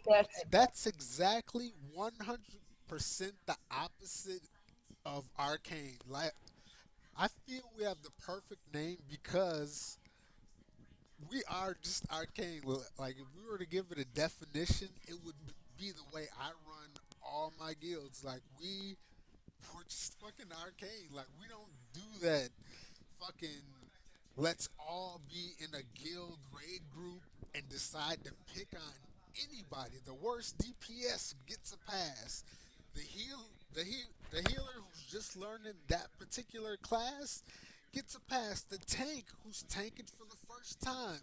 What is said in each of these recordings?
That 8:30. that's exactly 100% the opposite of arcane. Like I feel we have the perfect name because we are just arcane. Like if we were to give it a definition, it would be the way I run all my guilds. Like we're just fucking arcane. Like we don't do that fucking let's all be in a guild raid group and decide to pick on anybody. The worst DPS gets a pass. The healer who's just learning that particular class gets a pass. The tank who's tanking for the first time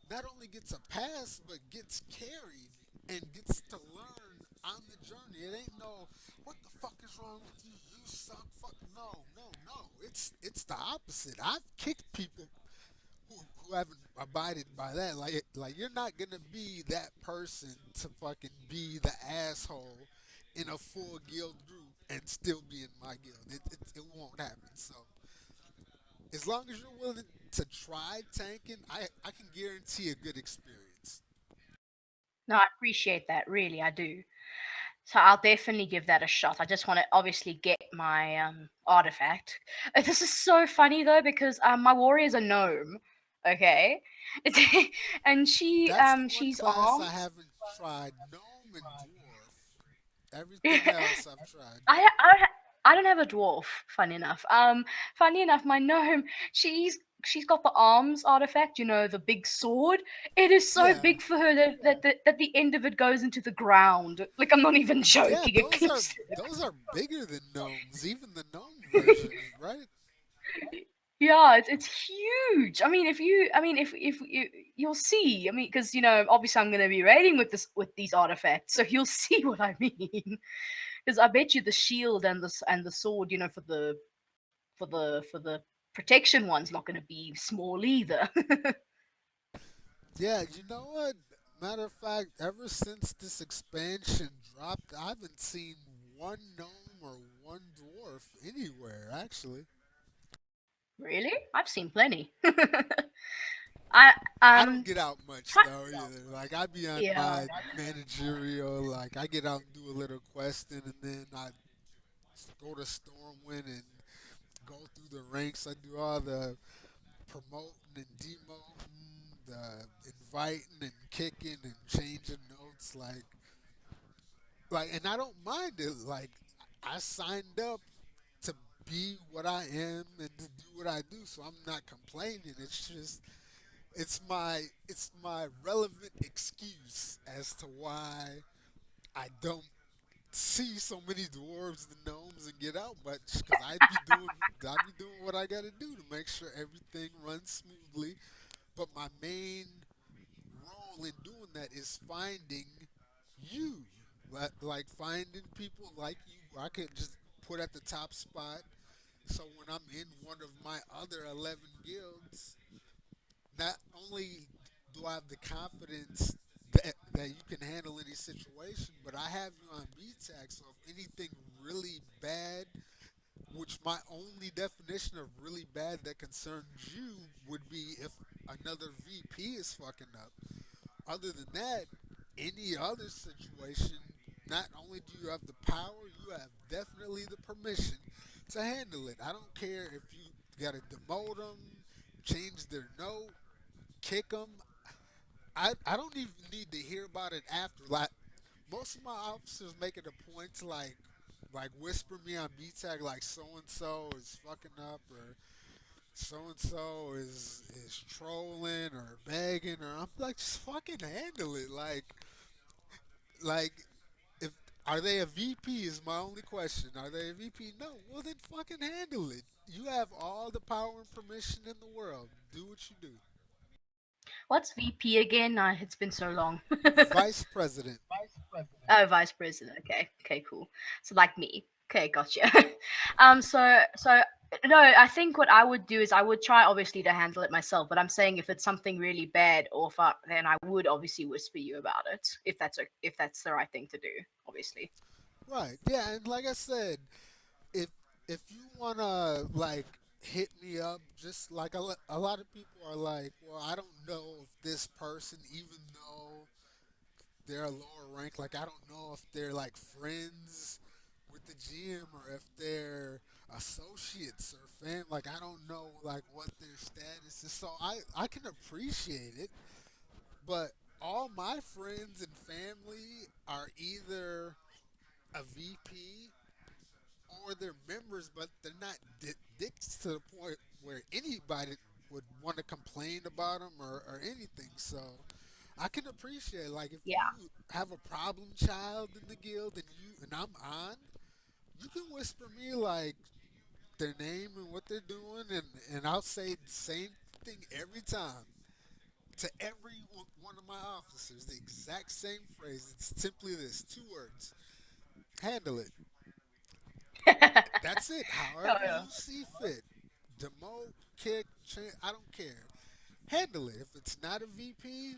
not only gets a pass but gets carried and gets to learn on the journey. It ain't no what the fuck is wrong with you? You suck. Fuck no, no, no. It's the opposite. I've kicked people who haven't abided by that. Like you're not gonna be that person to fucking be the asshole in a full guild group and still be in my guild. It won't happen. So as long as you're willing to try tanking, I can guarantee a good experience. No, I appreciate that. Really, I do. So I'll definitely give that a shot. I just want to obviously get my artifact. This is so funny though because my warrior's a gnome. Okay, it's and That's the one she's class I armed. haven't tried. Gnome and dwarf. Everything else I've tried. I I don't have a dwarf. Funny enough, my gnome she's got the arms artifact. You know, the big sword. It is so Yeah, big for her that the end of it goes into the ground. Like I'm not even yeah. joking. It Those are clips. those are bigger than gnomes. Even the gnome version, right? Yeah, it's huge. I mean, if you you'll see. I mean, because obviously I'm gonna be raiding with these artifacts, so you'll see what I mean. Because I bet you the shield and the sword, for the protection one's not gonna be small either. Yeah, you know what? Matter of fact, ever since this expansion dropped, I haven't seen one gnome or one dwarf anywhere, actually. Really, I've seen plenty. I I don't um get out much try, though either. Like I be on yeah. my managerial, like I get out and do a little questing and then I go to Stormwind and go through the ranks. I do all the promoting and demoting, the inviting and kicking and changing notes. And I don't mind it. Like I signed up to be what I am and to do what I do, so I'm not complaining. It's just it's my relevant excuse as to why I don't see so many dwarves and gnomes and get out much because I be doing what I got to do to make sure everything runs smoothly. But my main role in doing that is finding you, like finding people like you. I could just put at the top spot. So when I'm in one of my other 11 guilds, not only do I have the confidence that you can handle any situation, but I have you on BTAC. So if anything really bad, which my only definition of really bad that concerns you would be if another VP is fucking up. Other than that, any other situation, not only do you have the power, you have definitely the permission to handle it. I don't care if you got to demote them, change their note, kick them. I don't even need to hear about it after. Like most of my officers make it a point to like whisper me on BTAG like so and so is fucking up or so and so is trolling or begging or I'm like just fucking handle it. Like if are they a VP is my only question. Are they a VP? No. Well then fucking handle it. You have all the power and permission in the world. Do what you do. What's VP again? It's been so long. Vice president. Oh, vice president. Okay, okay, cool. So like me. Okay, gotcha. So no, I think what I would do is I would try obviously to handle it myself. But I'm saying if it's something really bad, then I would obviously whisper you about it if that's the right thing to do. Obviously. Right. Yeah, and like I said, if if you wanna like hit me up, just like a lot of people are like, well, I don't know if this person, even though they're a lower rank. Like I don't know if they're like friends with the GM or if they're associates or fam. Like I don't know like what their status is. So I can appreciate it, but all my friends and family are either a VP or they're members, but they're not dicks to the point where anybody would want to complain about them or anything. So I can appreciate like if Yeah. you have a problem child in the guild and I'm on, you can whisper me like their name and what they're doing, and I'll say the same thing every time to every one of my officers. The exact same phrase. It's simply this: 2 words. Handle it. That's it. Oh However yeah. you see fit. Demote, kick, change, I don't care. Handle it. If it's not a VP,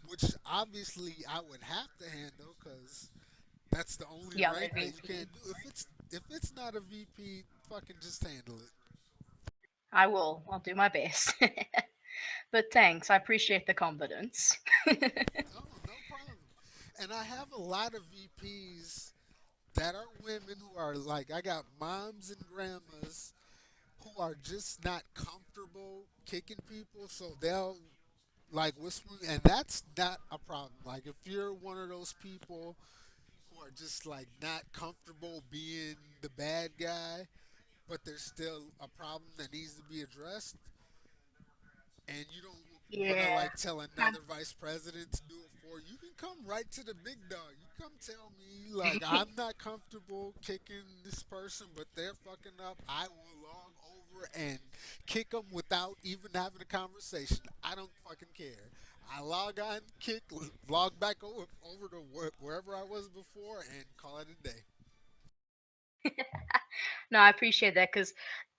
which obviously I would have to handle because that's the only Yeah, the rank that you VP. can't do. If it's not a VP, fucking just handle it. I will. I'll do my best. But thanks. I appreciate the confidence. Oh, no problem. And I have a lot of VPs that are women who are like I got moms and grandmas who are just not comfortable kicking people, so they'll like whispering, and that's not a problem. Like if you're one of those people who are just like not comfortable being the bad guy, but there's still a problem that needs to be addressed, and you don't want to Yeah. like tell another vice president to do it for you, you can come right to the big dog. You come tell me like I'm not comfortable kicking this person, but they're fucking up. I will log over and kick them without even having a conversation. I don't fucking care. I log on, kick, log back over to wherever I was before, and call it a day. No, I appreciate that because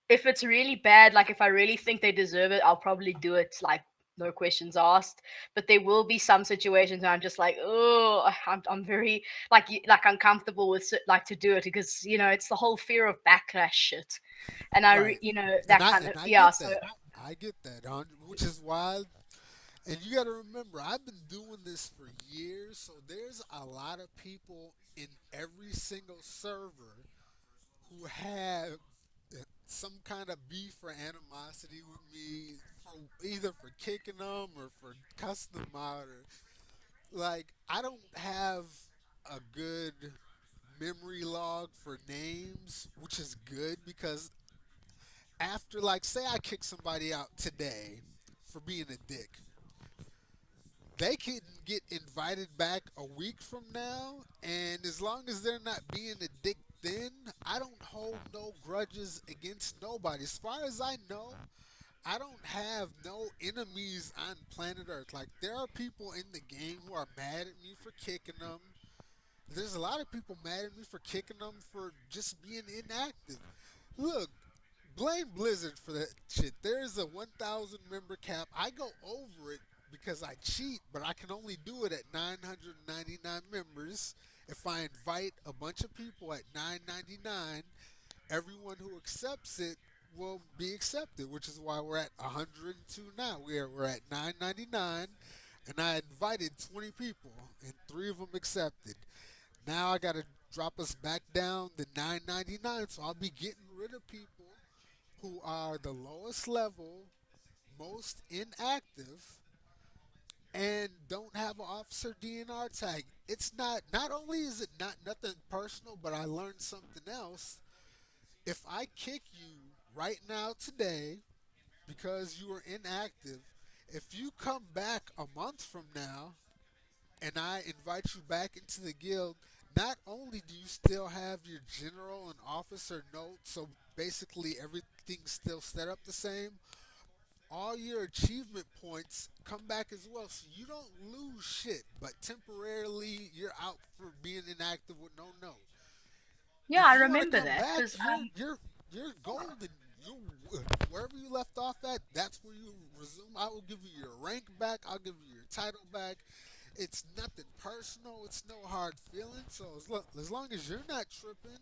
if it's really bad, like if I really think they deserve it, I'll probably do it like no questions asked. But there will be some situations where I'm just like, oh, I'm very like like uncomfortable with like to do it because it's the whole fear of backlash shit, and Right. And that I kind and of I yeah. get So that. I get that, which is why. And you got to remember, I've been doing this for years, so there's a lot of people in every single server who have some kind of beef or animosity with me, for either for kicking them or for cussing them out. Or like, I don't have a good memory log for names, which is good because after, like, say I kick somebody out today for being a dick, they can get invited back a week from now, and as long as they're not being a dick then, I don't hold no grudges against nobody. As far as I know, I don't have no enemies on planet Earth. Like, there are people in the game who are mad at me for kicking them. There's a lot of people mad at me for kicking them for just being inactive. Look, blame Blizzard for that shit. There's a 1,000 member cap. I go over it because I cheat, but I can only do it at 999 members. If I invite a bunch of people at 999, everyone who accepts it will be accepted, which is why we're at 102 now. We're at 999, and I invited 20 people, and 3 of them accepted. Now I got to drop us back down to 999, so I'll be getting rid of people who are the lowest level, most inactive, and don't have an officer DNR tag. It's not only is it not nothing personal, but I learned something else. If I kick you right now today because you are inactive, if you come back a month from now and I invite you back into the guild, not only do you still have your general and officer note, so basically everything's still set up the same, all your achievement points come back as well. So you don't lose shit, but temporarily you're out for being inactive with no note. yeah, I If you want to remember come that back, because you're golden. You wherever you left off at, that's where you resume. I will give you your rank back. I'll give you your title back. It's nothing personal. It's no hard feelings. So as long as you're not tripping,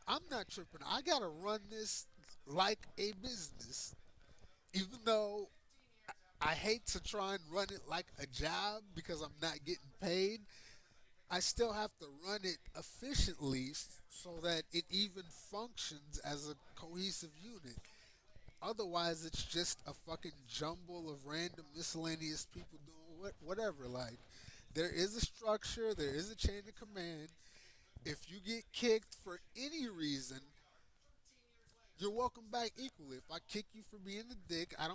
I'm not tripping. I gotta run this like a business, even though I hate to try and run it like a job because I'm not getting paid. I still have to run it efficiently so that it even functions as a cohesive unit. Otherwise, it's just a fucking jumble of random miscellaneous people doing whatever. Like, there is a structure, there is a chain of command. If you get kicked for any reason, you're welcome back equally. If I kick you for being a dick, I'm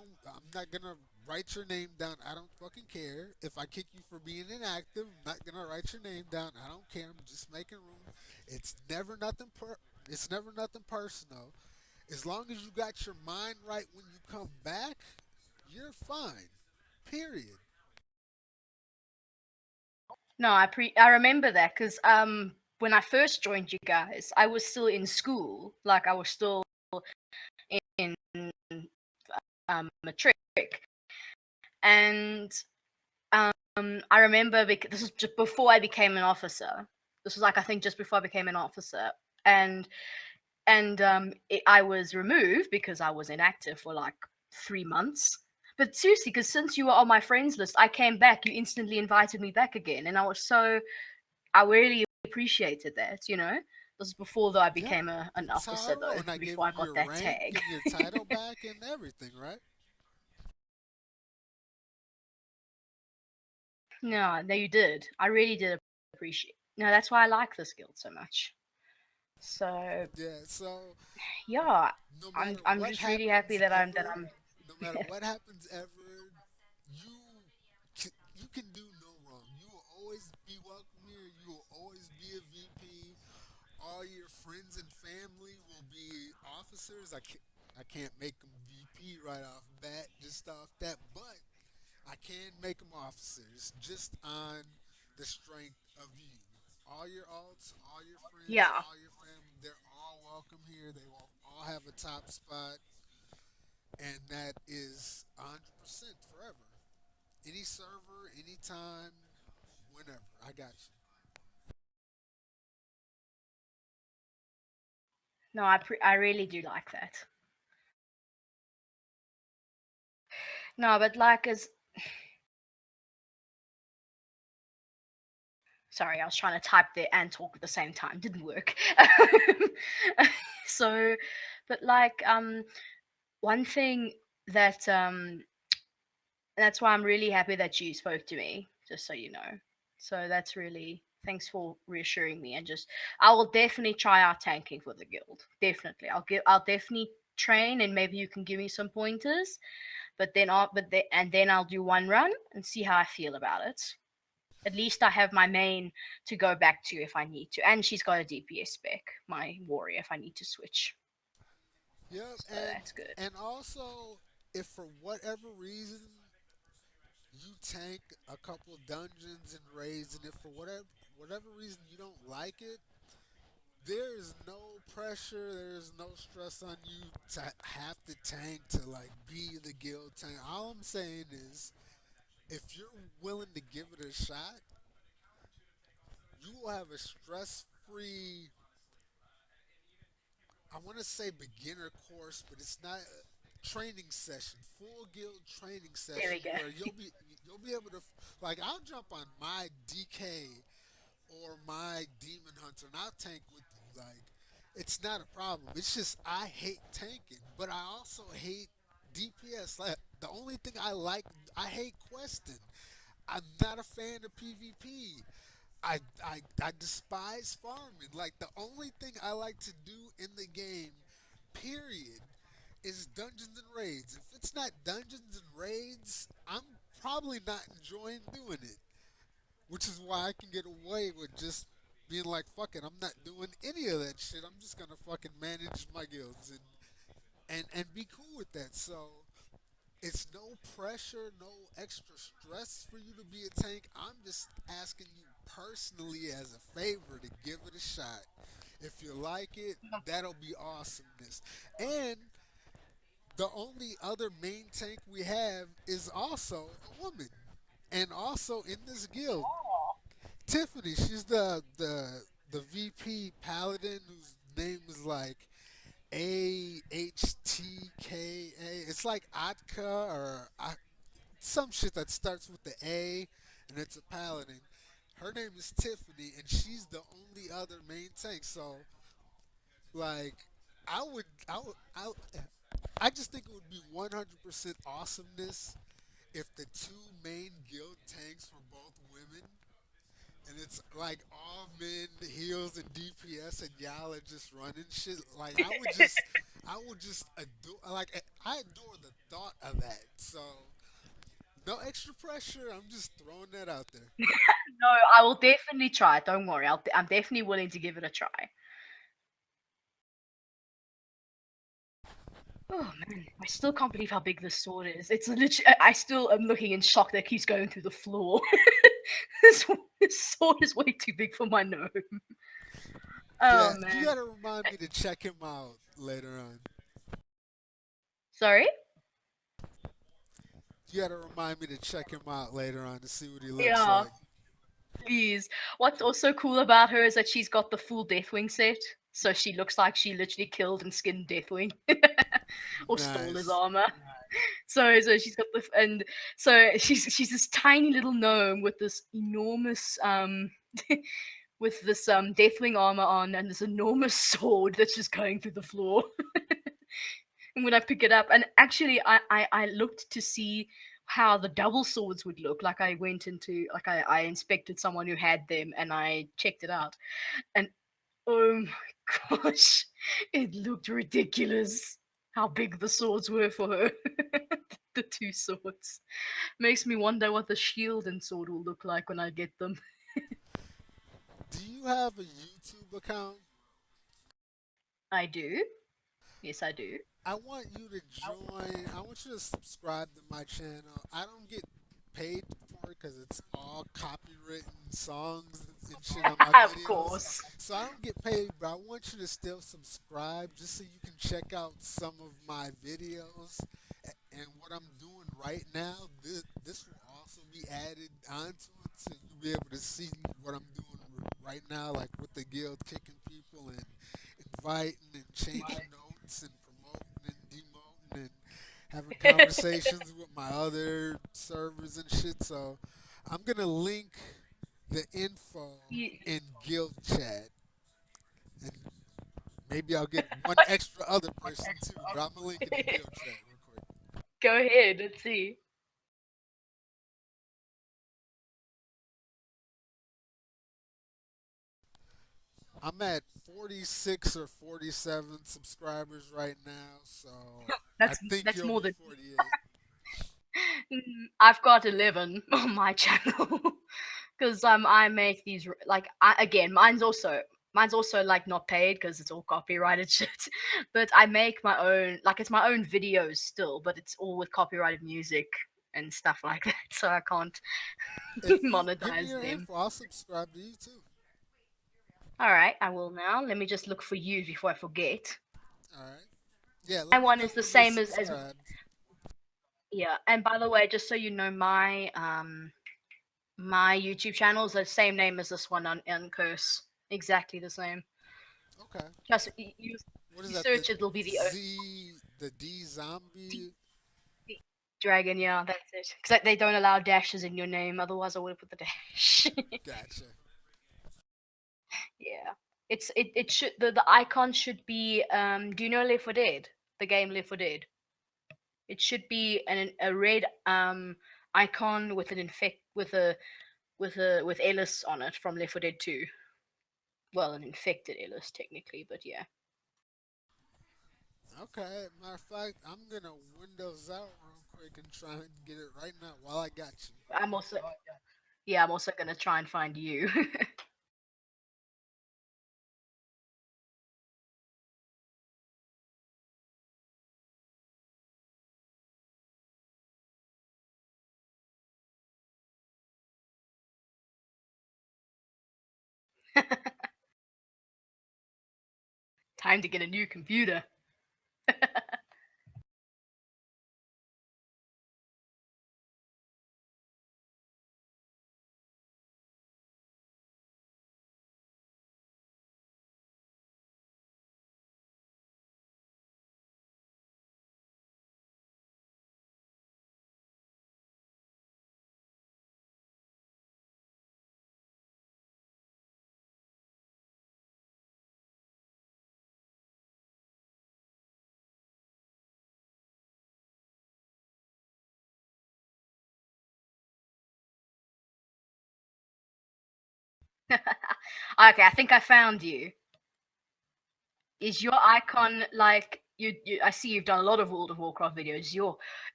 not gonna write your name down. I don't fucking care. If I kick you for being inactive, I'm not gonna write your name down. I don't care. I'm just making room. It's never nothing it's never nothing personal. As long as you got your mind right when you come back, you're fine. Period. No, I remember that because when I first joined you guys, I was still in school. Like I was still in matric, and I remember this was just before I became an officer. This was like I think just before I became an officer, and I was removed because I was inactive for like 3 months. But seriously, because since you were on my friends list, I came back. You instantly invited me back again, and I really appreciated that. This is before though I Yeah, became an that's how officer I roll. though. And I gave Before you I got your that rank tag. and your title back and everything, right? No, no, you did. I really did appreciate. No, that's why I like this guild so much. So Yeah, so yeah, no I'm matter I'm what just really happy happens that ever, I'm. no matter what happens ever, you you can do no wrong. You will always be welcome here. You will always be a VP. All your friends and family will be officers. I can't make them VP right off bat, just off that, but I can make them officers just on the strength of you. All your alts, all your friends, Yeah. all your family, they're all welcome here. They will all have a top spot, and that is 100% forever. Any server, anytime, whenever. I got you. No, I really do like that. No, but like as sorry, I was trying to type there and talk at the same time. Didn't work. So, but like one thing that that's why I'm really happy that you spoke to me, just so you know. So that's really thanks for reassuring me and just I will definitely try out tanking for the guild. Definitely. I'll definitely train and maybe you can give me some pointers, and then I'll do one run and see how I feel about it. At least I have my main to go back to if I need to. And she's got a DPS spec, my warrior, if I need to switch. Yep, So and that's good. and also, if for whatever reason you tank a couple dungeons and raids, and if for whatever reason you don't like it, there is no pressure, there is no stress on you to have to tank to like be the guild tank. All I'm saying is, if you're willing to give it a shot, you will have a stress-free. I want to say beginner course, but it's not a training session, full guild training There we session go. where you'll be able to like I'll jump on my DK or my demon hunter and I'll tank with you. Like it's not a problem. It's just I hate tanking, but I also hate DPS. Like the only thing I hate questing. I'm not a fan of PvP. I despise farming. Like the only thing I like to do in the game, period, is dungeons and raids. If it's not dungeons and raids, I'm probably not enjoying doing it. Which is why I can get away with just being like, fuck it, I'm not doing any of that shit. I'm just gonna fucking manage my guilds and be cool with that. So it's no pressure, no extra stress for you to be a tank. I'm just asking you personally as a favor to give it a shot. If you like it, that'll be awesomeness. And the only other main tank we have is also a woman. And also in this guild, Tiffany, she's the VP paladin whose name is like AHTKA. It's like Atka or some shit that starts with the A, and it's a paladin. Her name is Tiffany, and she's the only other main tank. So like, I just think it would be 100% awesomeness if the two main guild tanks were both women, and it's like all men, heals and DPS, and y'all are just running shit. Like I would just adore. Like I adore the thought of that. So no extra pressure. I'm just throwing that out there. No, I will definitely try it. Don't worry. I'm definitely willing to give it a try. Oh man, I still can't believe how big this sword is. It's literally, I still am looking in shock that it keeps going through the floor. This sword is way too big for my gnome. Yeah, Oh you man. gotta remind me to check him out later on. Sorry? You gotta remind me to check him out later on to see what he looks Yeah, like. please. What's also cool about her is that she's got the full Deathwing set. So she looks like she literally killed and skinned Deathwing. Or stole his Nice. armor. So she's got the and so she's this tiny little gnome with this enormous with this Deathwing armor on and this enormous sword that's just going through the floor. And when I pick it up, and actually I looked to see how the double swords would look. Like I went into like I inspected someone who had them and I checked it out. And oh my gosh, it looked ridiculous how big the swords were for her. The two swords. Makes me wonder what the shield and sword will look like when I get them. Do you have a YouTube account? I do. Yes, I do. I want you to join. I want you to subscribe to my channel. I don't get paid for it because it's all copywritten songs and shit on my Of videos. course. So I don't get paid, but I want you to still subscribe just so you can check out some of my videos and what I'm doing right now. This will also be added onto it, so you'll be able to see what I'm doing right now, like with the guild, kicking people and inviting and changing notes and promoting and demoting and having conversations with my other servers and shit. So I'm gonna link the info Ye- in guild chat, and maybe I'll get one extra other person too. But I'm gonna link it in guild chat real quick. Go ahead, let's see. I'm at 46 or 47 subscribers right now, so I think That's you'll more be than 48. I've got 11 on my channel. Because I make these like again mine's also like not paid because it's all copyrighted shit, but I make my own, like it's my own videos still, but it's all with copyrighted music and stuff like that, so I can't If you give me monetize your them. info, I'll subscribe to you too. All right, I will now. Let me just look for you before I forget. All right. Yeah, My let me one know is the when you're same as subscribed. yeah. And by the way, just so you know, my YouTube channel is the same name as this one on Curse. Exactly the same. Okay. Just you, What is you that? The search it, it'll be the D D, zombie. D dragon. Yeah, that's it. Because they don't allow dashes in your name. Otherwise, I would have put the dash. Gotcha. Yeah, it should the icon should be. Do you know Left 4 Dead? The game Left 4 Dead. It should be a red icon with an infect with Ellis on it from Left 4 Dead 2. Well, an infected Ellis technically, but yeah. Okay. Matter of fact, I'm gonna Windows out real quick and try and get it right now while I got you. I'm also yeah, I'm also gonna try and find you. Time to get a new computer. Okay, I think I found you. Is your icon like you? I see you've done a lot of World of Warcraft videos.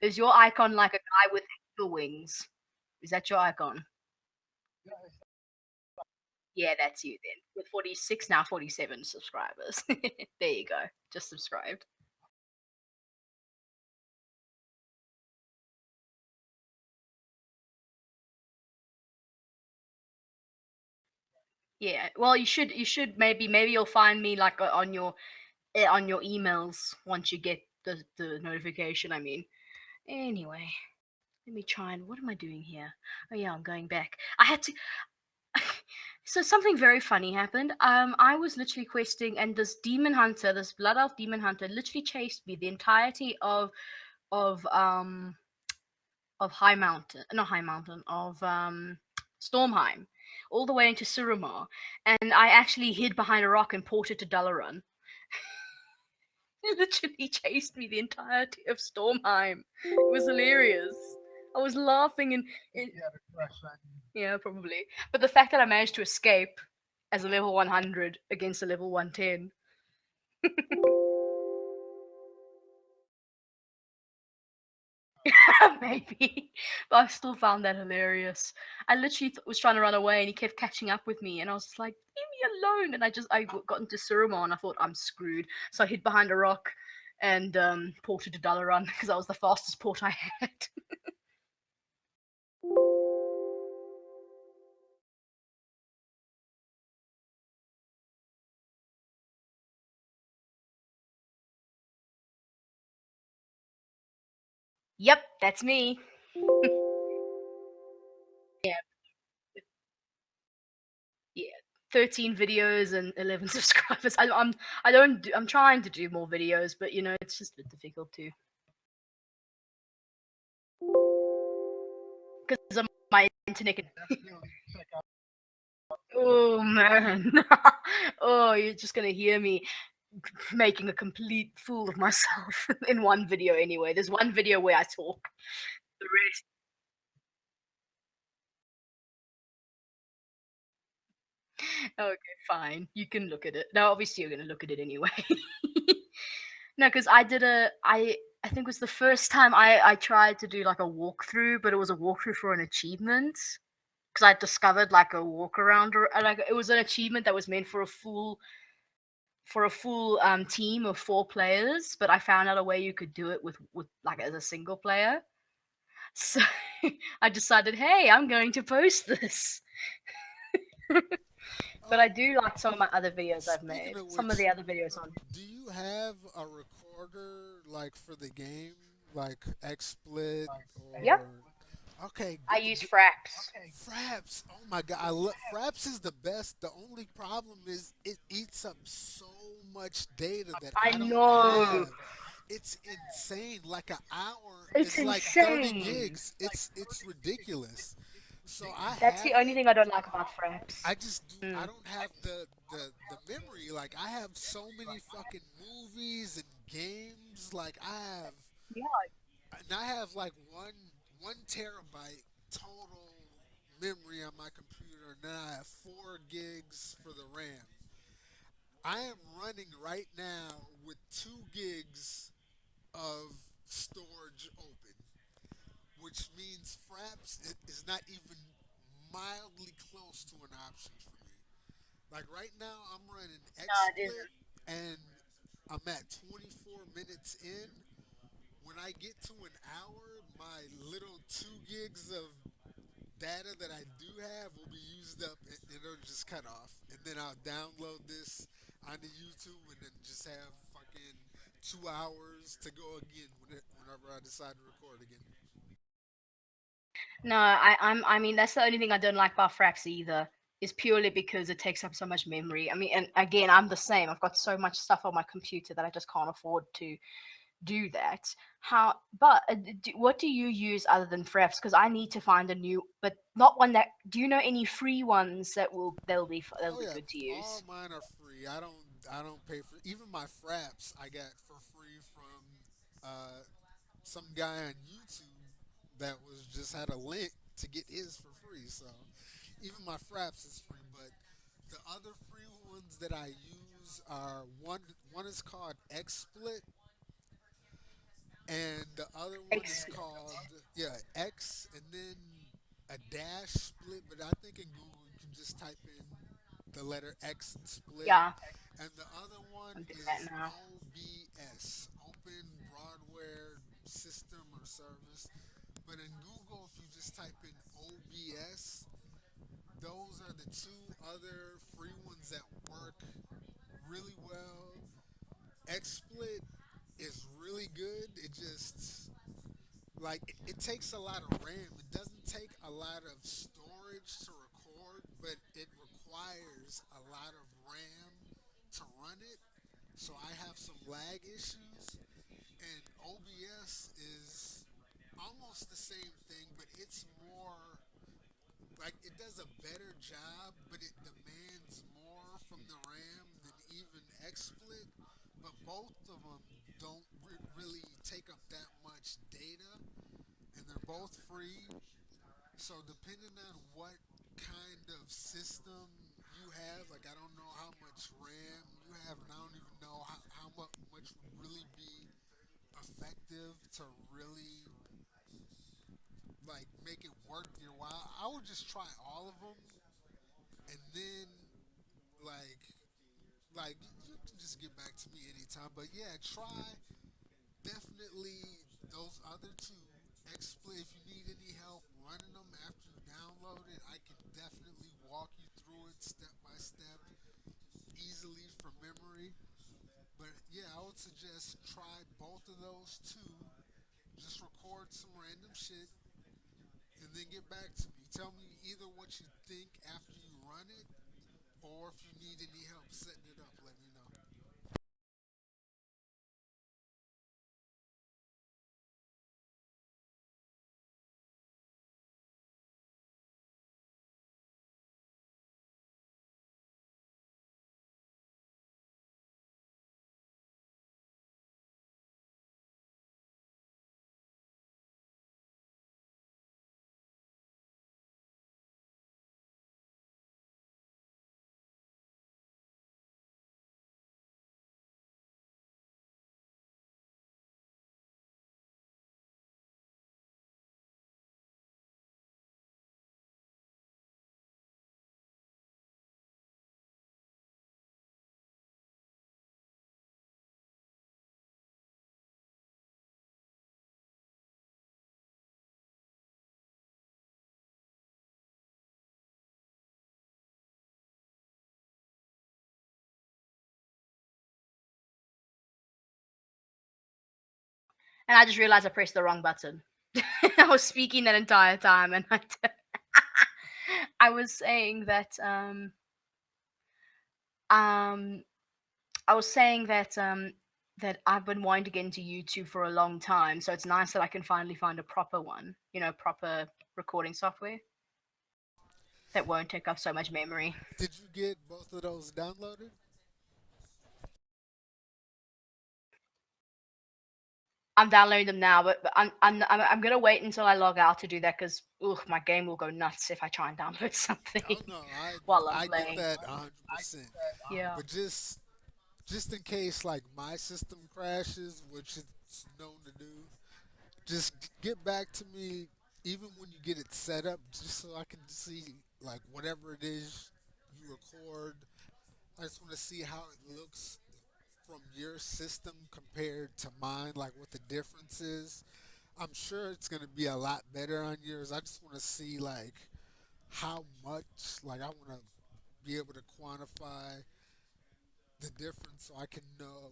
Is your icon like a guy with eagle wings? Is that your icon? Yeah, that's you then. With 46 now 47 subscribers. There you go. Just subscribed. Yeah. Well, you should maybe you'll find me like on your emails once you get the notification. I mean. Anyway, let me try and what am I doing here? Oh yeah, I'm going back. I had to So something very funny happened. I was literally questing, and this demon hunter, this blood elf demon hunter, literally chased me the entirety of High Mountain, not High Mountain, of Stormheim, all the way into Suramar, and I actually hid behind a rock and ported to Dalaran. He literally chased me the entirety of Stormheim. It was hilarious. I was laughing and yeah, probably. But the fact that I managed to escape as a level 100 against a level 110. Maybe. But I still found that hilarious. I literally was trying to run away and he kept catching up with me and I was just like, leave me alone. And I got into Suruman and I thought, I'm screwed. So I hid behind a rock and ported to Dalaran because that was the fastest port I had. Yep, that's me. Yeah, yeah. 13 videos and 11 subscribers. I don't do, I'm trying to do more videos, but it's just a bit difficult to because of my internet. Oh man. Oh, you're just gonna hear me making a complete fool of myself in one video anyway. There's one video where I talk. The rest. Okay, fine. You can look at it. Now obviously you're gonna look at it anyway. No, because I think it was the first time I tried to do like a walkthrough, but it was a walkthrough for an achievement. Because I discovered like a walk around or like it was an achievement that was meant for a full team of 4 players, but I found out a way you could do it with like as a single player. So I decided, hey, I'm going to post this. But Oh, I do like some of my other videos I've speaking made. of Some of which, the other videos on. do you have a recorder like for the game, like XSplit Yep, or? Okay, I use Fraps. Fraps. Oh my god, I love Fraps is the best. The only problem is it eats up so much data that I I don't know. have. It's insane. Like an hour It's is like 30 insane. gigs. It's ridiculous. So I That's have the only it. thing I don't like about Fraps. I just do. I Mm. don't have the memory. Like I have so many fucking movies and games. Like Yeah. I have like 1 terabyte total memory on my computer, and then I have 4 gigs for the RAM. I am running right now with 2 gigs of storage open, which means Fraps is not even mildly close to an option for me. Like right now, I'm running No, it XSplit, isn't. and I'm at 24 minutes in. When I get to an hour, my little 2 gigs of data that I do have will be used up and it'll just cut off. And then I'll download this onto YouTube and then just have fucking 2 hours to go again whenever I decide to record again. No, I mean that's the only thing I don't like about Fraps either. Is purely because it takes up so much memory. I mean, and again, I'm the same. I've got so much stuff on my computer that I just can't afford to do that. But what do you use other than Fraps? Because I need to find a new, but not one that. Do you know any free ones they'll Oh be yeah, good to all use? mine are free. I don't pay for even my fraps. I got for free from some guy on YouTube that was just had a link to get his for free. So even my fraps is free. But The other free ones that I use are one is called XSplit, and the other one is Excellent. called, yeah, X and then a dash split. But I think in Google you can just type in the letter X and split. Yeah, And the other one I'm doing that is now. OBS, Open Broadware System or Service. But in Google, if you just type in OBS, those are the two other free ones that work really well. XSplit is really good. It just like it takes a lot of RAM. It doesn't take a lot of storage to record, but it requires a lot of RAM to run it. So I have some lag issues, and OBS is almost the same thing, but it's more like it does a better job, but it demands more from the RAM than even XSplit. But both of them don't really take up that much data, and they're both free. So depending on what kind of system you have, like I don't know how much RAM you have, and I don't even know how much would really be effective to really like make it worth your while. I would just try all of them, and then like you can just get back to me anytime. But yeah, try definitely those other two. XSplit, if you need any help running them after you download it, I can definitely walk you through it step by step, easily from memory. But yeah, I would suggest try both of those two. Just record some random shit and then get back to me. Tell me either what you think after you run it, or if you need any help setting it up, let me know. And I just realized I pressed the wrong button. I was speaking that entire time, and I was saying that um I was saying that I've been wanting to get into YouTube for a long time, so it's nice that I can finally find a proper one, proper recording software that won't take up so much memory. Did you get both of those downloaded? I'm downloading them now, but I'm gonna wait until I log out to do that because my game will go nuts if I try and download something Oh no, while I'm I get playing. that 100%. Yeah. But just in case like my system crashes, which it's known to do, just get back to me even when you get it set up, just so I can see like whatever it is you record. I just want to see how it looks from your system compared to mine, like what the difference is. I'm sure it's gonna be a lot better on yours. I just want to see like how much, like I want to be able to quantify the difference so I can know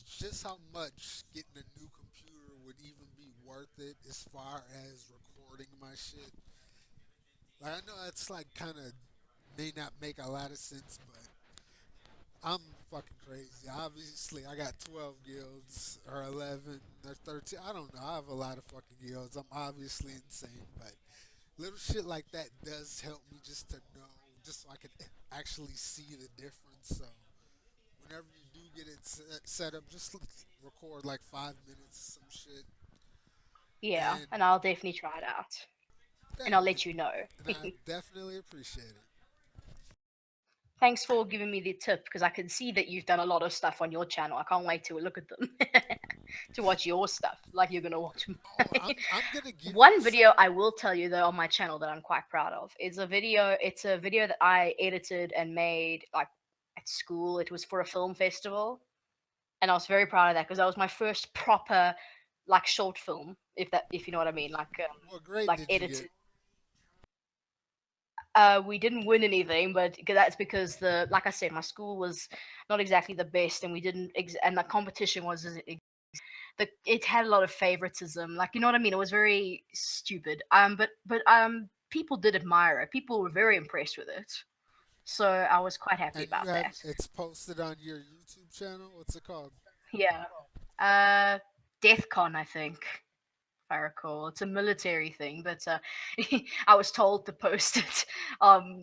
just how much getting a new computer would even be worth it as far as recording my shit. Like I know that's like kind of may not make a lot of sense, but I'm fucking crazy. Obviously, I got 12 guilds or 11 or 13. I don't know. I have a lot of fucking guilds. I'm obviously insane, but little shit like that does help me just to know, just so I can actually see the difference. So whenever you do get it set up, just record like 5 minutes of some shit, Yeah, and and I'll definitely try it out, and thank I'll you, let you know. and I definitely appreciate it. Thanks for giving me the tip because I can see that you've done a lot of stuff on your channel. I can't wait to look at them, to watch your stuff like you're gonna watch Oh, mine. I'm gonna give you One some. video I will tell you though on my channel that I'm quite proud of is a video. It's a video that I edited and made like at school. It was for a film festival, and I was very proud of that because that was my first proper like short film, if you know what I mean, What grade like did you get? edited. We didn't win anything, but that's because the like I said, my school was not exactly the best, and we didn't and the competition was it had a lot of favoritism. Like you know what I mean? It was very stupid. But people did admire it. People were very impressed with it. So I was quite happy And you about have that. it's posted on your YouTube channel. What's it called? Yeah. Uh, DEFCON, I think. If I recall, it's a military thing, but I was told to post it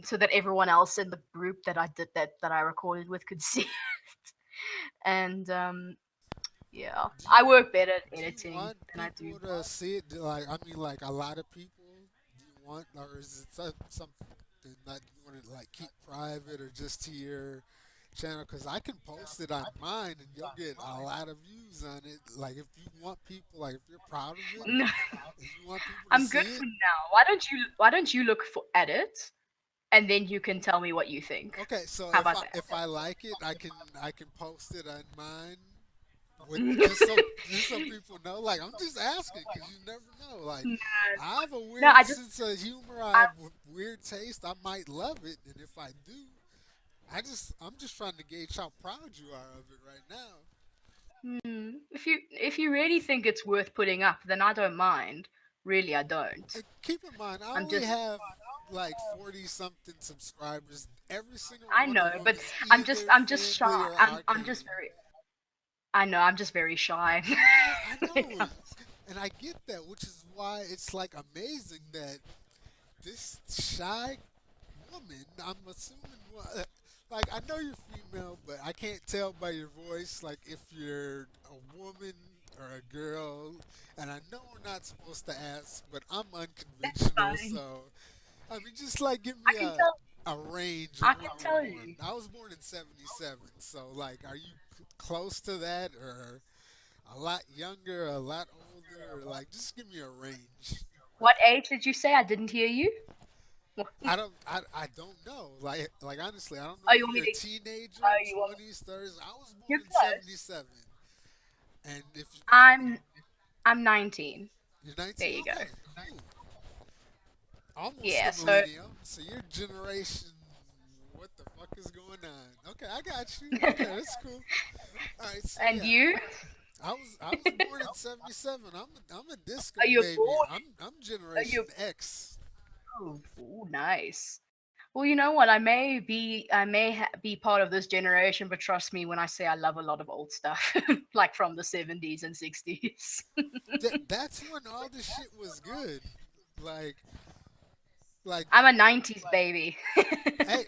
so that everyone else in the group that that I recorded with could see it. And yeah, Do I you work better at do you editing want than I do. people to see it? Like, I mean, like a lot of people. Do you want, or is it something that you want to like keep private or just to your channel? Because I can post it on mine and you'll get a lot of views on it. Like, if you want people, like if you're proud of it and you want people to I'm good see for it. now. Why don't you look for at it and then you can tell me what you think. Okay, so How about that? if I like it, I can post it on mine with just so people know. Like, I'm just asking because you never know. Like, No, I have a no, weird sense of humor. I I have weird taste. I might love it, and if I do, I'm just trying to gauge how proud you are of it right now. if you really think it's worth putting up, then I don't mind. Really, I don't. And keep in mind, I I'm only just have like 40 something subscribers. Every single I one of know, them but is either I'm just shy. family or I'm arcade. just very I know, I'm just very shy. I know, and I get that, which is why it's like amazing that this shy woman, I'm assuming, like I know you're female, but I can't tell by your voice, like if you're a woman or a girl. And I know we're not supposed to ask, but I'm That's unconventional, fine. so I mean, just like give I me can tell a range of I when can you were tell born. you. I was born in '77, so like, are you close to that, or a lot younger, a lot older, or like just give me a range? What age did you say? I didn't hear you. I don't know. Like honestly, I don't Oh, know you if want me you're a to? teenager, Oh, you want? 20s, 30s. I was You're born in close. '77, and if I'm I'm 19. you're There 19, you go. okay, cool, almost Yeah. a So millennial. So your generation, what the fuck is going on? Okay, I got you. Okay, that's cool. All right, so and yeah, you? I was born in '77. I'm a Are disco you baby. born? I'm Are Generation you? X. Oh, ooh, nice. Well, you know what? I may be part of this generation, but trust me when I say I love a lot of old stuff, like from the 70s and 60s. That's when all this shit was good. Like like I'm a 90s baby. hey,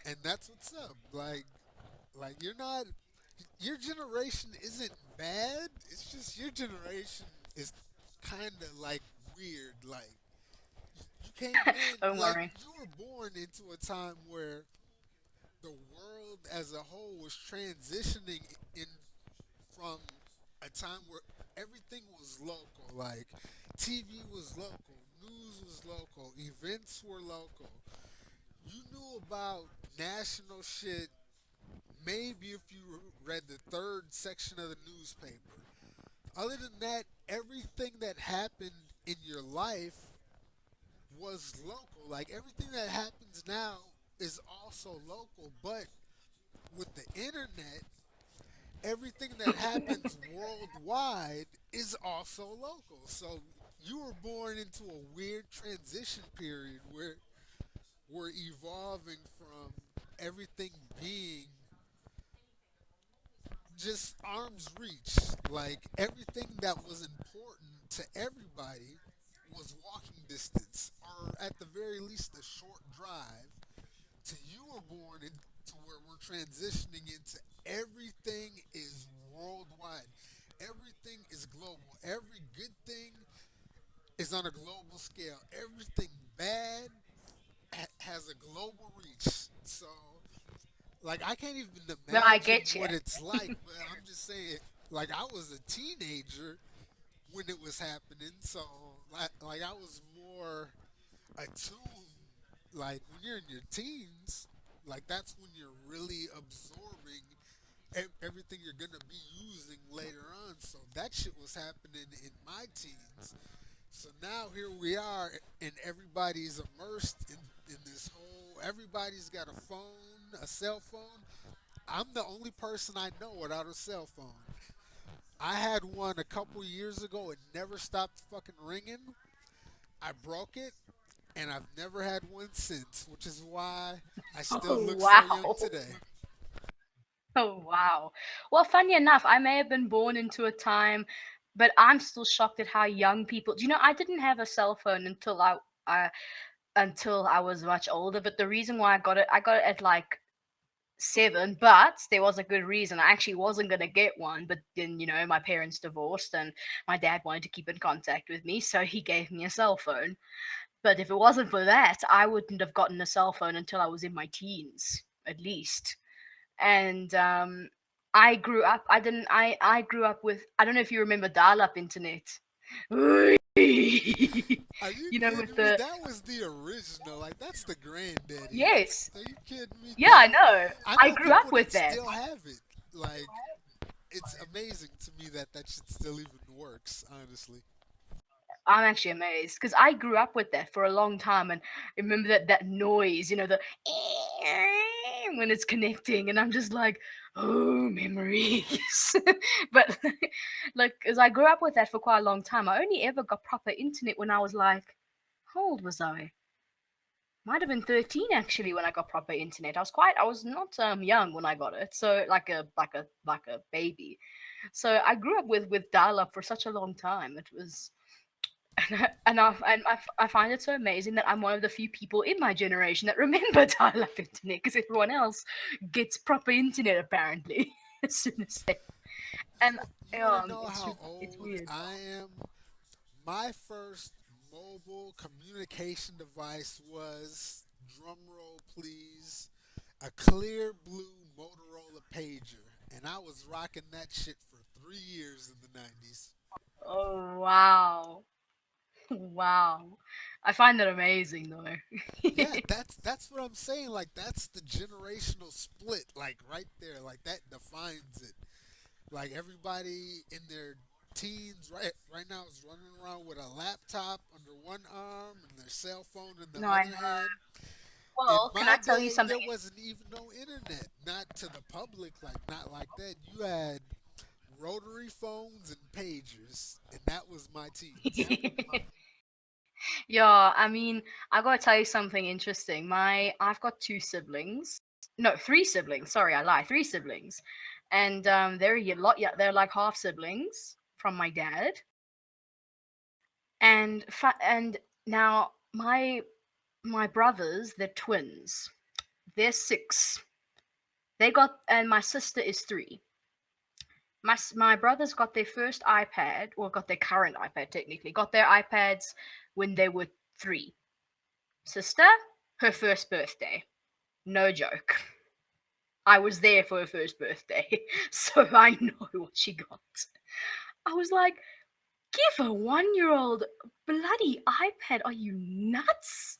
and that's what's up. Like you're not your generation isn't bad. It's just your generation is kind of like weird. Like you came in Don't like worry. you were born into a time where the world as a whole was transitioning in from a time where everything was local. Like TV was local, news was local, events were local. You knew about national shit maybe if you read the third section of the newspaper. Other than that, everything that happened in your life was local. Like everything that happens now is also local, but with the internet, everything that happens worldwide is also local. So you were born into a weird transition period where we're evolving from everything being just arm's reach. Like everything that was important to everybody was walking distance, or at the very least, a short drive. To you were born into where we're transitioning into everything is worldwide. Everything is global. Every good thing is on a global scale. Everything bad has a global reach. So Like I can't even But I imagine get you. what it's like. But I'm just saying, like I was a teenager when it was happening, so like I was more attuned. Like when you're in your teens, like that's when you're really absorbing everything you're gonna be using later on. So that shit was happening in my teens. So now here we are, and everybody's immersed in this whole. Everybody's got a phone, a cell phone. I'm the only person I know without a cell phone. I had one a couple years ago. It never stopped fucking ringing. I broke it, and I've never had one since, which is why I still Oh look so young wow. today. Oh wow. Well, funny enough, I may have been born into a time, but I'm still shocked at how young people. Do you know I didn't have a cell phone I until I was much older. But the reason why I got it at like 7. But there was a good reason. I actually wasn't gonna get one, but then my parents divorced, and my dad wanted to keep in contact with me, so he gave me a cell phone. But if it wasn't for that, I wouldn't have gotten a cell phone until I was in my teens, at least. And I grew up. I didn't. I grew up with. I don't know if you remember dial-up internet. Are you With kidding me? the That was the original. Like that's the granddaddy. yes, Are you kidding me? yeah, I That know. I I know grew up people that with that. still have it. Like it's amazing to me that that shit still even works. Honestly, I'm actually amazed because I grew up with that for a long time, and I remember that noise, the when it's connecting, and I'm just like, oh, memories. But like, as I grew up with that for quite a long time, I only ever got proper internet when I was like, how old was I? Might have been 13 actually when I got proper internet. I was not young when I got it, so like a baby. So I grew up with dial up for such a long time. It was I find it so amazing that I'm one of the few people in my generation that remember dial-up internet because everyone else gets proper internet apparently as soon as they and you want to know how it's old weird. I am? My first mobile communication device was, drum roll please, a clear blue Motorola pager, and I was rocking that shit for 3 years in the '90s. Oh wow, wow! I find that amazing though. Yeah, that's what I'm saying. Like that's the generational split. Like right there. Like that defines it. Like everybody in their teens right now is running around with a laptop under one arm and their cell phone in the No, I other know. hand. In Well, can my I tell you day, something? there wasn't even no internet. Not to the public. Like not like that. You had rotary phones and pagers, and that was my teens. Yeah, I mean, I gotta tell you something interesting. I've got two siblings. No, three siblings. Sorry, I lie. Three siblings, and they're a lot. Yeah, they're like half siblings from my dad. And now my brothers, they're twins. They're 6. And my sister is 3. My brothers got their first iPad, or got their current iPad technically. Got their iPads when they were 3. Sister, her first birthday. No joke. I was there for her first birthday, so I know what she got. I was like, give a 1 year old bloody iPad. Are you nuts?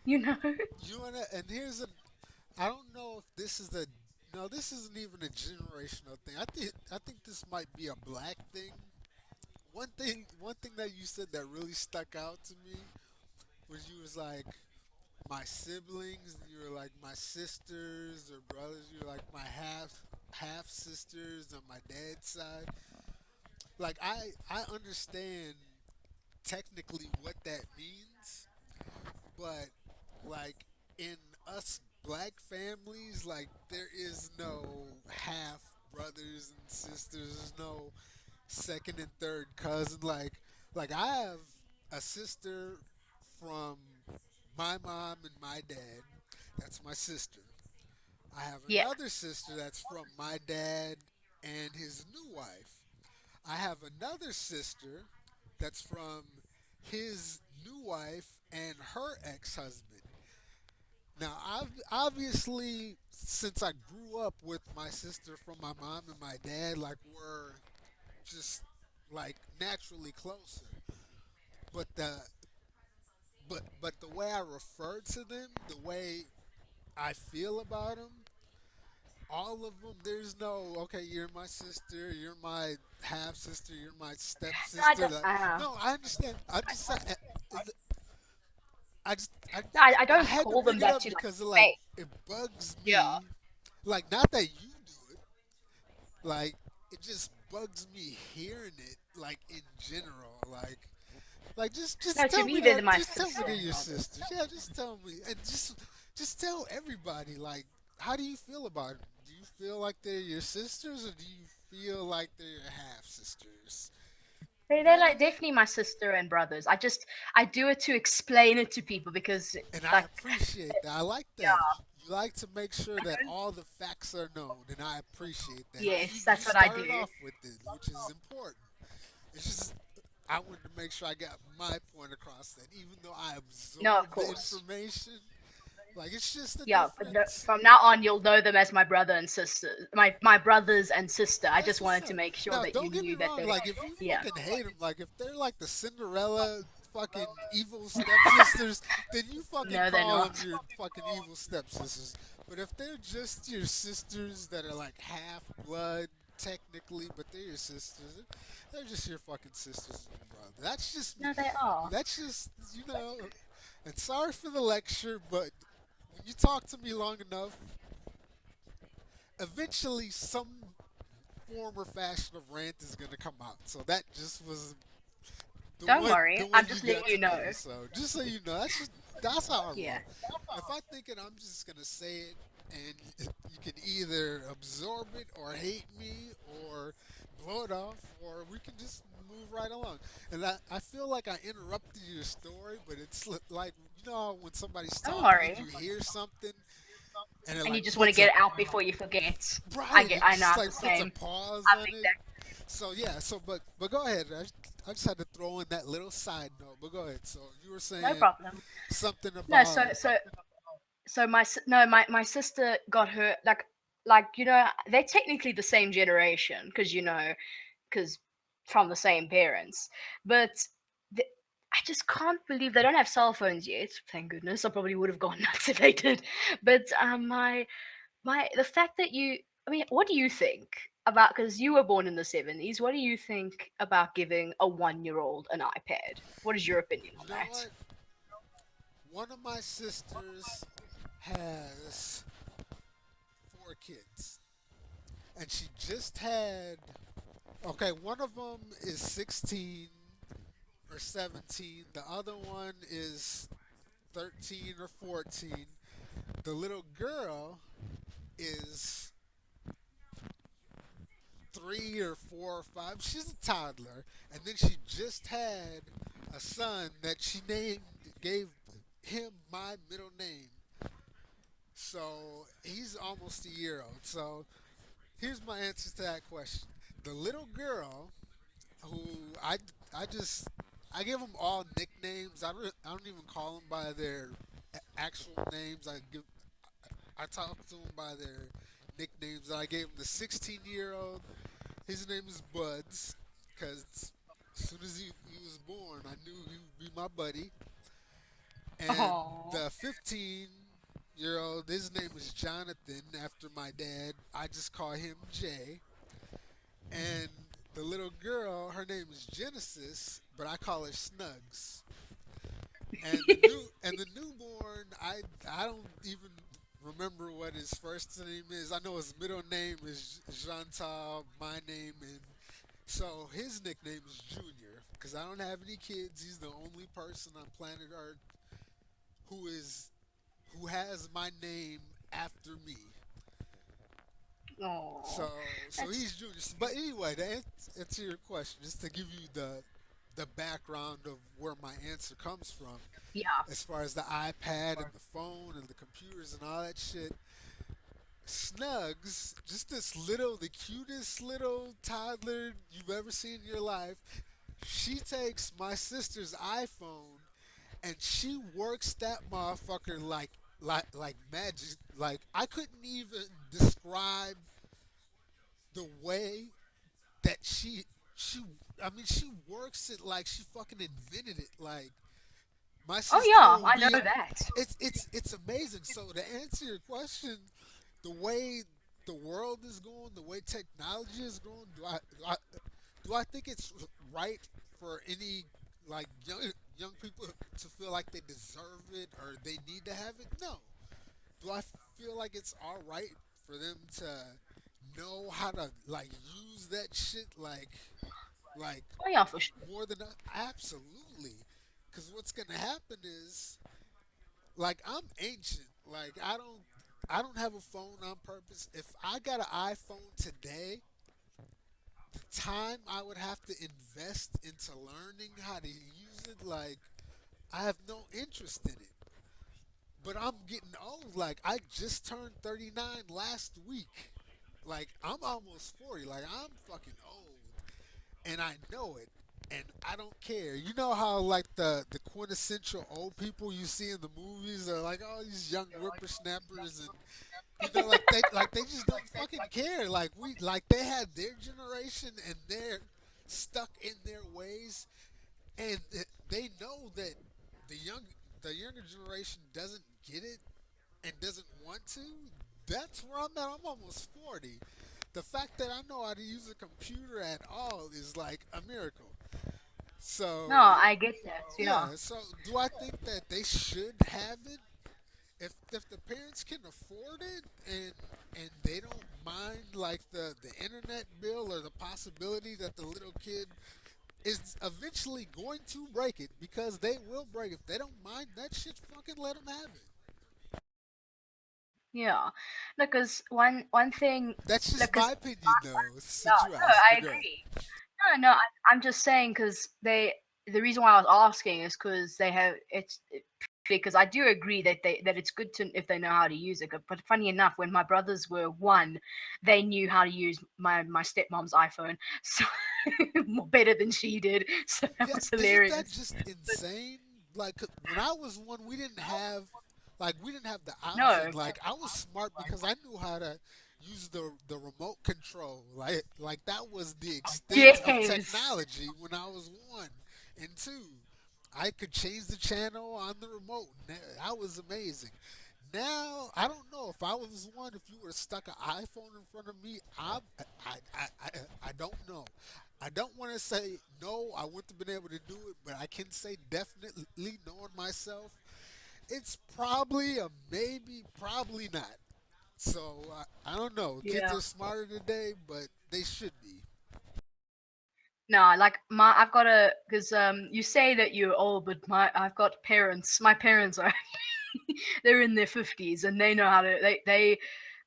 You know? You wanna? And here's a. I don't know if this is a. No, this isn't even a generational thing. I think this might be a black thing. One thing that you said that really stuck out to me was you was like my siblings, and you were like my sisters or brothers. You were like my half sisters on my dad's side. Like I understand technically what that means, but like in us black families, like there is no half brothers and sisters. There's no second and third cousin. Like I have a sister from my mom and my dad. That's my sister. I have Yeah. another sister that's from my dad and his new wife. I have another sister that's from his new wife and her ex-husband. Now, obviously, since I grew up with my sister from my mom and my dad, like we're just like naturally closer. But the way I refer to them, the way I feel about them, all of them. There's no okay. You're my sister. You're my half sister. You're my No, I stepsister. don't. Like, no, I understand. I just No, I I don't had to call bring them it that up to like because like face. it bugs Yeah. me. Like not that you do it. Like it just bugs me hearing it. Like in general. Like No, just to tell me me they're that. my Just tell me sister they're and your brothers. sisters. Yeah, just tell me and just tell everybody. Like how do you feel about it? Do you feel like they're your sisters or do you feel like they're your half sisters? You know They're what I like mean? definitely my sister and brothers. I do it to explain it to people because And I like appreciate that. I like that. yeah, You like to make sure I that don't. all the facts are known, and I appreciate that. Yes, You that's what I started do. off with it, which is important. It's just I wanted to make sure I got my point across that even though I No, of absorb the course. information, like it's just a Yeah, but no, difference. from now on you'll know them as my brother and sister. My brothers and sister. I That's just what's wanted to up. make sure Now, that you don't get me knew that wrong. they Like, if you yeah. fucking hate them, like if they're like the Cinderella fucking evil stepsisters, then you fucking No, they're call them not. your fucking evil stepsisters. But if they're just your sisters that are like half blood technically, but they're your sisters, they're just your fucking sisters and brother. That's just me. No, they are. That's just you know. And sorry for the lecture, but when you talk to me long enough, eventually some form or fashion of rant is gonna come out. So that just was Don't the worry. one I'm you just letting got you know. today. So just so you know, that's how I Yeah. roll. If I think it, I'm just gonna say it, and you can either absorb it or hate me or blow it off, or we can just move right along. And I feel like I interrupted your story, but it's like you know when somebody's Don't talking and worry. you hear something and it And you like just want to puts get a it out before you forget. right, it I know just I'm like the puts a same. pause I'm on the it. exact. So yeah, so but go ahead. I just had to throw in that little side note. But go ahead. So you were No saying problem. something No, about so no my sister got her like they're technically the same generation because because from the same parents, but the, I just can't believe they don't have cell phones yet. Thank goodness. I probably would have gone nuts if they did. But my the fact that you I mean, what do you think about because you were born in the 70s? What do you think about giving a 1-year old an iPad? What is your opinion you on know that? what? One of my sisters has 4 kids, and she just had okay. One of them is 16 or 17. The other one is 13 or 14. The little girl is 3 or 4 or 5. She's a toddler, and then she just had a son that she gave him my middle name. So he's almost a year old. So here's my answer to that question. The little girl who I just I give them all nicknames. I don't even call them by their actual names. I talk to them by their nicknames. I gave him the 16-year-old. His name is Buds, because as soon as he was born, I knew he would be my buddy. And Oh, the 15-year-old, his name is Jonathan, after my dad. I just call him Jay. And the little girl, her name is Genesis, but I call her Snugs. And the newborn, I don't even remember what his first name is. I know his middle name is Jhontal, my name, and so his nickname is Junior because I don't have any kids. He's the only person on planet Earth who is who has my name after me. So oh, so that's he's Junior. But anyway, to answer your question, just to give you the background of where my answer comes from, yeah. as far as the iPad and the phone and the computers and all that shit. Snugs, just the cutest little toddler you've ever seen in your life. She takes my sister's iPhone and she works that motherfucker like like magic. Like I couldn't even describe the way that she I mean she works it like she fucking invented it. Like my Oh sister yeah, will I know be that. it's amazing. So to answer your question, the way the world is going, the way technology is going, do I think it's right for any like young people to feel like they deserve it or they need to have it? No. Do I feel like it's all right for them to know how to like use that shit like Oh yeah, for sure. more than absolutely? Because what's gonna happen is like I'm ancient. Like I don't have a phone on purpose. If I got an iPhone today, the time I would have to invest into learning how to use it, like I have no interest in it. But I'm getting old. Like I just turned 39 last week. Like I'm almost 40. Like I'm fucking old, and I know it, and I don't care. You know how like the quintessential old people you see in the movies are like all these young whippersnappers, and you know like they just don't fucking care. Like we like they had their generation and they're stuck in their ways, and they know that the young the younger generation doesn't get it and doesn't want to. That's where I'm at. I'm almost 40. The fact that I know how to use a computer at all is like a miracle. No, So I get that. Yeah. yeah. So do I think that they should have it? If the parents can afford it and they don't mind like the internet bill or the possibility that the little kid is eventually going to break it because they will break it. If they don't mind that shit, fucking let them have it. Yeah. No, because one thing, That's just because my opinion, though. yeah, Since you no, asked, I but go ahead. agree. No, no, I'm just saying because they. The reason why I was asking is because they have because I do agree that it's good to if they know how to use it. But funny enough, when my brothers were one, they knew how to use my stepmom's iPhone so more better than she did. So that Yeah, was isn't that hilarious. just insane? Like 'cause when I was one, we didn't have like we didn't have the option. No, Like I was smart because I knew how to use the remote control. Like that was the extent of yes, technology when I was one and two. I could change the channel on the remote. That was amazing. Now I don't know if I was one. If you would have stuck an iPhone in front of me, I don't know. I don't want to say no. I wouldn't have been able to do it, but I can say definitely, knowing myself, it's probably a maybe, probably not. So I don't know. Kids yeah. are smarter today, but they should be. No, like my I've got a because you say that you're old, but my I've got parents. My parents are they're in their 50s and they know how to they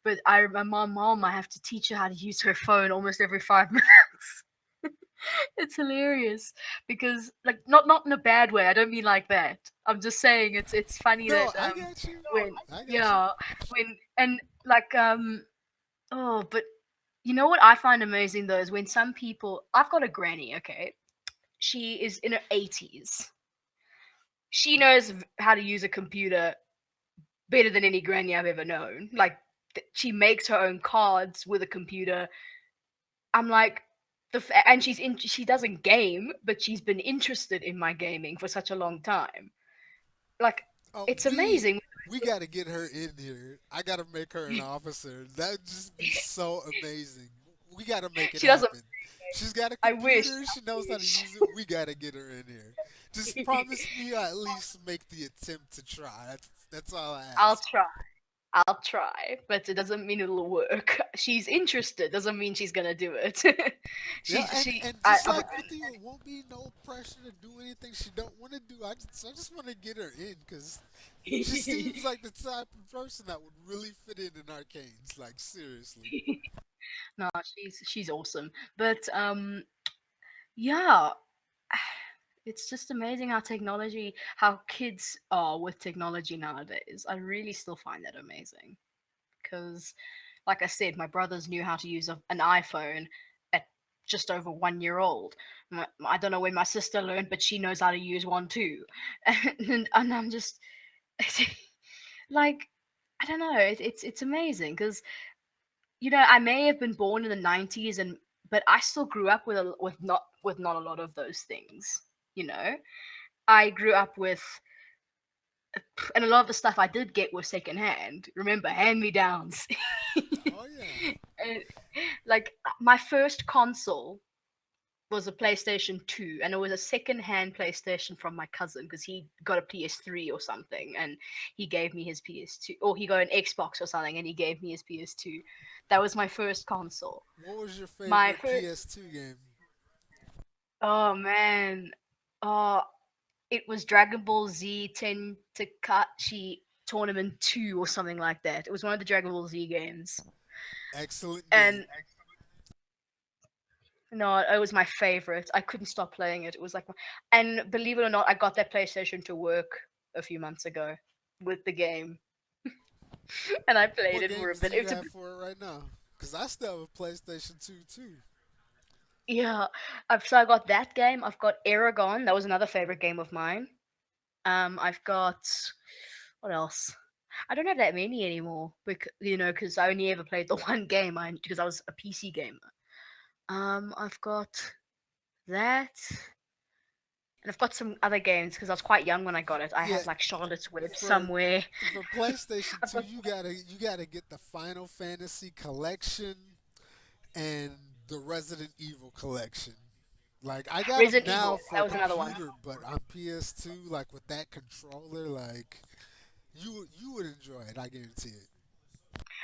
but my mom I have to teach her how to use her phone almost every 5 minutes. It's hilarious because like not in a bad way. I don't mean like that. I'm just saying it's funny that No, I got you. when I got you. yeah when and like oh but you know what I find amazing though is when some people I've got a granny, okay, she is in her 80s. She knows how to use a computer better than any granny I've ever known. Like she makes her own cards with a computer. I'm like and she doesn't game, but she's been interested in my gaming for such a long time. Like Oh, it's amazing. we got to get her in here. I got to make her an officer. That'd just be so amazing. We got to make it She doesn't. happen. She's got a I wish. computer. She I knows how to wish. use it. We got to get her in here. Just promise me I at least make the attempt to try. That's all I I'll ask. try. I'll try, but it doesn't mean it'll work. She's interested, doesn't mean she's gonna do it. Yeah, She and just like with you, it won't be no pressure to do anything she don't want to do. I just want to get her in because she seems like the type of person that would really fit in arcades. Like seriously. no, she's awesome. But yeah, it's just amazing how kids are with technology nowadays. I really still find that amazing because, like I said, my brothers knew how to use an iPhone at just over 1 year old. I don't know when my sister learned, but she knows how to use one too. And I'm just, Like, I don't know. It's amazing because I may have been born in the '90s, and but I still grew up with not a lot of those things. You know, I grew up with, and a lot of the stuff I did get was secondhand. Remember, hand me downs. Oh yeah. Like my first console was a PlayStation 2, and it was a second-hand PlayStation from my cousin because he got a PS3 or something, and he gave me his PS2, or he got an Xbox or something, and he gave me his PS2. That was my first console. What was your My favorite first, PS2 game? oh man, oh, it was Dragon Ball Z Takashi Tournament 2 or something like that. It was one of the Dragon Ball Z games, Excellent game. and no, it was my favorite. I couldn't stop playing it. It was like, and believe it or not, I got that PlayStation to work a few months ago with the game, and I played What it for a games do bit. you It's a have for it right now? Cause I still have a PlayStation 2 too. yeah. So I got that game. I've got Aragon. That was another favorite game of mine. I've got what else? I don't have that many anymore because I only ever played the one game. Because I was a PC gamer. I've got that. And I've got some other games because I was quite young when I got it. I Yeah, have like Charlotte's Web for somewhere. for PlayStation I've 2, got you gotta get the Final Fantasy collection and the Resident Evil collection. Like I got them Resident now Evil. for That was another one. computer, but on PS2, like with that controller, like you would enjoy it. I guarantee it.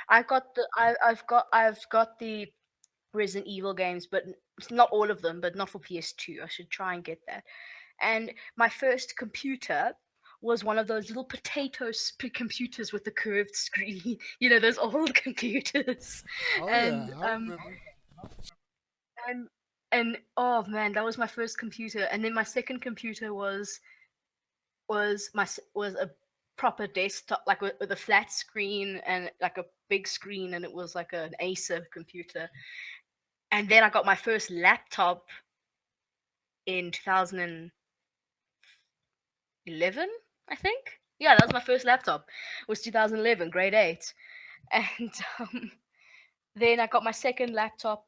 I've got the Resident Evil games, but not all of them. But not for PS2. I should try and get that. And my first computer was one of those little computers with the curved screen. Those old computers. Oh yeah, And I remember. and and oh man, that was my first computer. And then my second computer was a proper desktop, like with a flat screen and like a big screen, and it was like an Acer computer. And then I got my first laptop in 2011, I think. Yeah, that was my first laptop. It was 2011, grade 8. And then I got my second laptop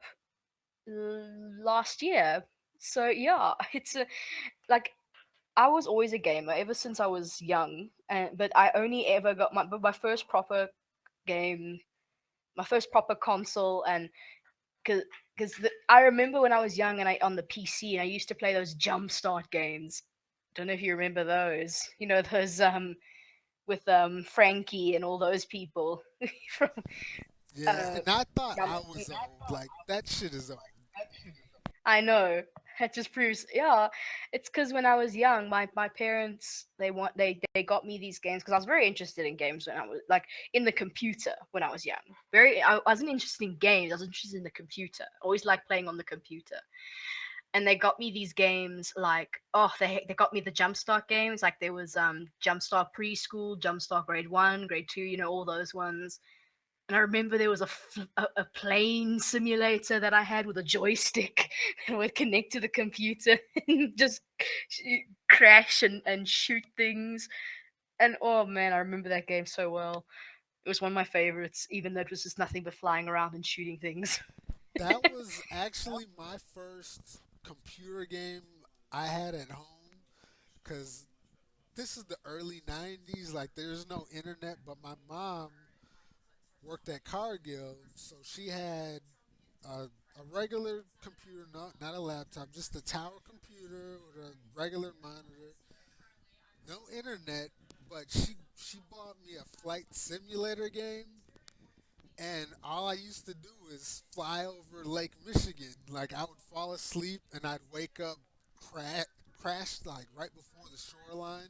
last year. So yeah, it's like I was always a gamer ever since I was young, and but I only ever got my first proper game, my first proper console, and because I remember when I was young and I on the PC and I used to play those Jumpstart games. Don't know if you remember those. Those with Frankie and all those people from Yeah, uh and I thought Jump. I was old. Like that shit is old. I know. It just proves, yeah. It's because when I was young, my parents they got me these games because I was very interested in games when I was like in the computer when I was young. I wasn't interested in games. I was interested in the computer. I always liked playing on the computer. And they got me these games like they got me the Jumpstart games. Like there was Jumpstart preschool, Jumpstart grade 1, grade 2. All those ones. And I remember there was a plane simulator that I had with a joystick that would connect to the computer and just crash and shoot things. And oh man, I remember that game so well. It was one of my favorites, even though it was just nothing but flying around and shooting things. That was actually my first computer game I had at home. Cause this is the early '90s. Like there's no internet, but my mom worked at Cargill, so she had a regular computer, not a laptop, just a tower computer with a regular monitor, no internet. But she bought me a flight simulator game, and all I used to do is fly over Lake Michigan. Like I would fall asleep and I'd wake up, crash like right before the shoreline,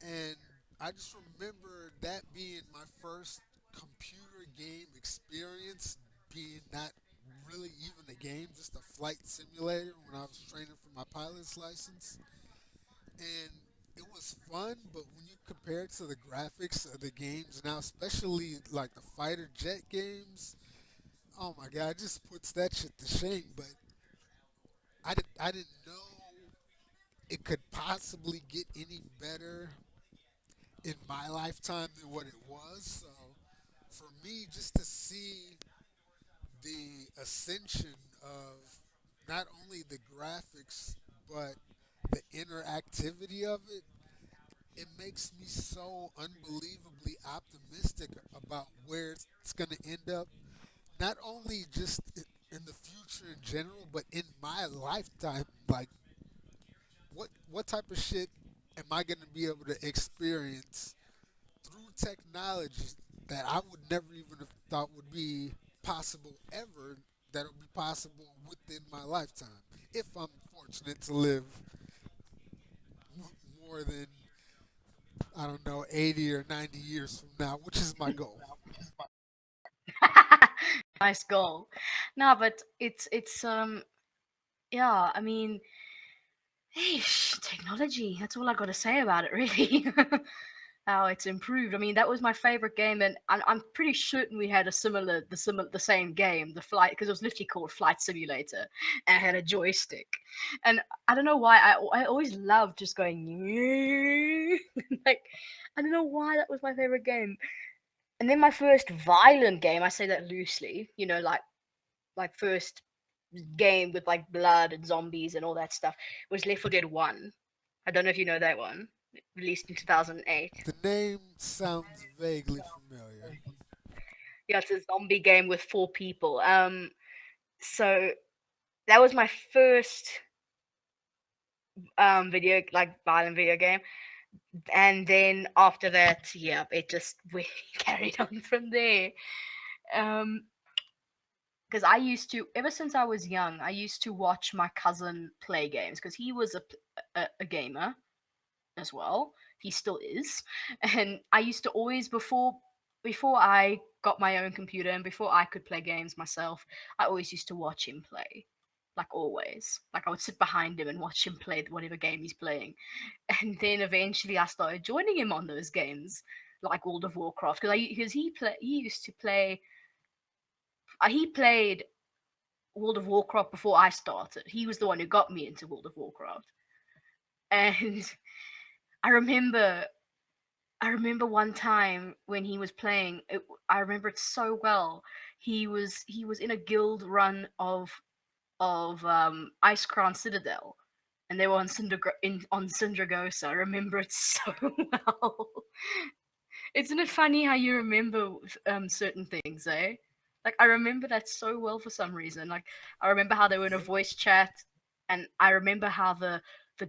and I just remember that being my first computer game experience, being not really even a game, just a flight simulator when I was training for my pilot's license. And it was fun, but when you compare it to the graphics of the games now, especially like the fighter jet games, oh my god, it just puts that shit to shame. But I didn't know it could possibly get any better in my lifetime than what it was. So for me, just to see the ascension of not only the graphics but the interactivity of it, it makes me so unbelievably optimistic about where it's going to end up. Not only just in the future in general, but in my lifetime. Like, what type of shit am I going to be able to experience through technology that I would never even have thought would be possible ever, that would be possible within my lifetime if I'm fortunate to live more than, I don't know, 80 or 90 years from now, which is my goal. Nice goal. No, but it's yeah, I mean, hey, technology. That's all I got to say about it, really. How it's improved. I mean, that was my favorite game, and I'm pretty certain we had the same game, the flight, because it was literally called Flight Simulator, and it had a joystick. And I don't know why I always loved just going like I don't know why that was my favorite game. And then my first violent game, I say that loosely, like first game with like blood and zombies and all that stuff was Left 4 Dead 1. I don't know if you know that one. Released in 2008. The name sounds vaguely familiar. Yeah, it's a zombie game with four people. So that was my first video like violent video game, and then after that, yeah, it just we carried on from there. Um, because I used to, ever since I was young, I used to watch my cousin play games because he was a gamer as well. He still is, and I used to always before I got my own computer and before I could play games myself, I always used to watch him play. Like always, like I would sit behind him and watch him play whatever game he's playing, and then eventually I started joining him on those games, like World of Warcraft, because he used to play. He played World of Warcraft before I started. He was the one who got me into World of Warcraft, and I remember I remember one time when he was playing. I remember it so well. He was in a guild run of Ice Crown Citadel, and they were on Syndragosa. I remember it so well. Isn't it funny how you remember certain things, eh? Like I remember that so well for some reason. Like I remember how they were in a Yep. voice chat, and I remember how the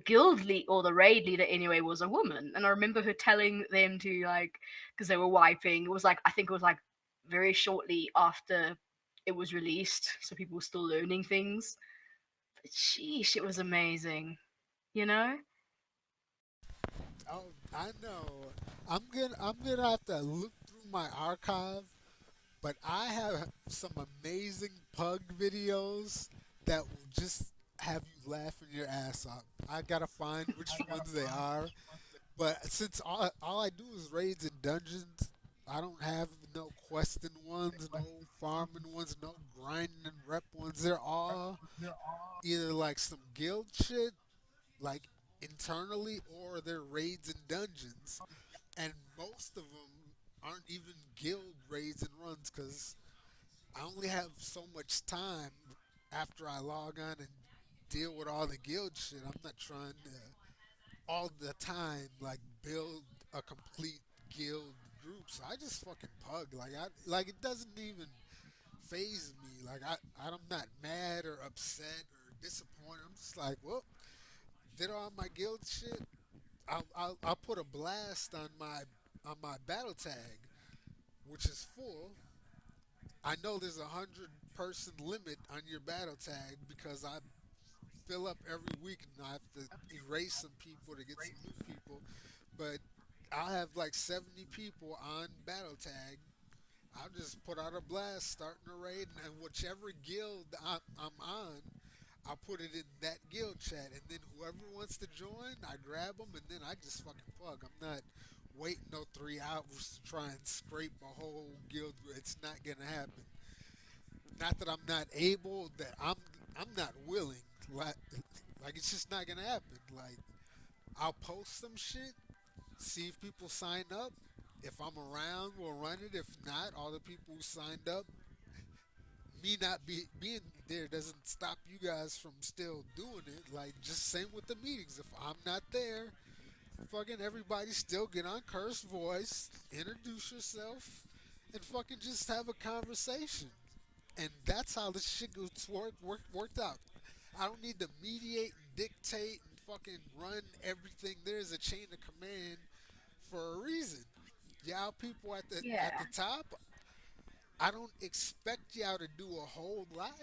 guild lead or the raid leader anyway was a woman, and I remember her telling them to like because they were wiping. It was like I think it was like very shortly after it was released, so people were still learning things. But sheesh, it was amazing. You know? Oh, I know. I'm gonna have to look through my archive, but I have some amazing pug videos that will just have you laughing your ass off. I gotta find which ones they are, but since all I do is raids and dungeons, I don't have no questing ones, no farming ones, no grinding and rep ones. They're all either like some guild shit, like internally, or they're raids and dungeons. And most of them aren't even guild raids and runs because I only have so much time after I log on and deal with all the guild shit. I'm not trying to all the time like build a complete guild group. So I just fucking pug. Like it doesn't even phase me. Like I'm not mad or upset or disappointed. I'm just like, well, did all my guild shit. I'll put a blast on my battle tag, which is full. I know there's 100 person limit on your battle tag because I fill up every week and I have to erase some people to get some new people. But I'll have like 70 people on battle tag. I'll just put out a blast, starting a raid, and whichever guild I'm on, I'll put it in that guild chat, and then whoever wants to join, I grab them, and then I just fucking plug. I'm not waiting no 3 hours to try and scrape a whole guild. It's not gonna happen. Not that I'm not able, that I'm not willing. Like it's just not gonna happen. Like I'll post some shit, see if people sign up. If I'm around, we'll run it. If not, all the people who signed up, me not being there doesn't stop you guys from still doing it. Like, just same with the meetings. If I'm not there, fucking everybody still get on Curse Voice, introduce yourself, and fucking just have a conversation. And that's how this shit gets worked out. I don't need to mediate and dictate and fucking run everything. There's a chain of command for a reason. Y'all people Yeah. at the top, I don't expect y'all to do a whole lot,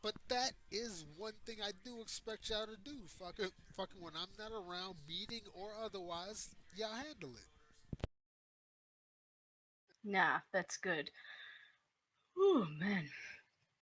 but that is one thing I do expect y'all to do. Fucking when I'm not around, meeting or otherwise, y'all handle it. Nah, that's good.